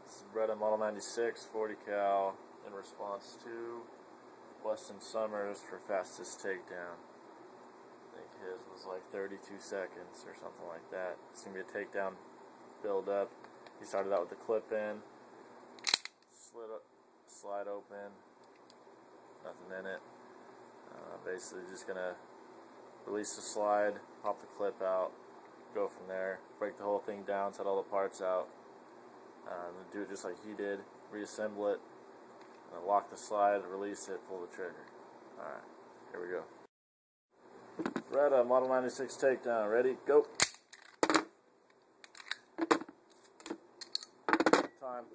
This is Beretta Model 96 40 cal in response to Weston Summers for fastest takedown. I think his was like 32 seconds or something like that. It's going to be a takedown build up. He started out with the clip in, slide open, nothing in it. Basically just going to release the slide, pop the clip out, go from there, break the whole thing down, set all the parts out. Do it just like he did, reassemble it, lock the slide, release it, pull the trigger. Alright, here we go. Beretta Model 96 takedown, ready, go. Time.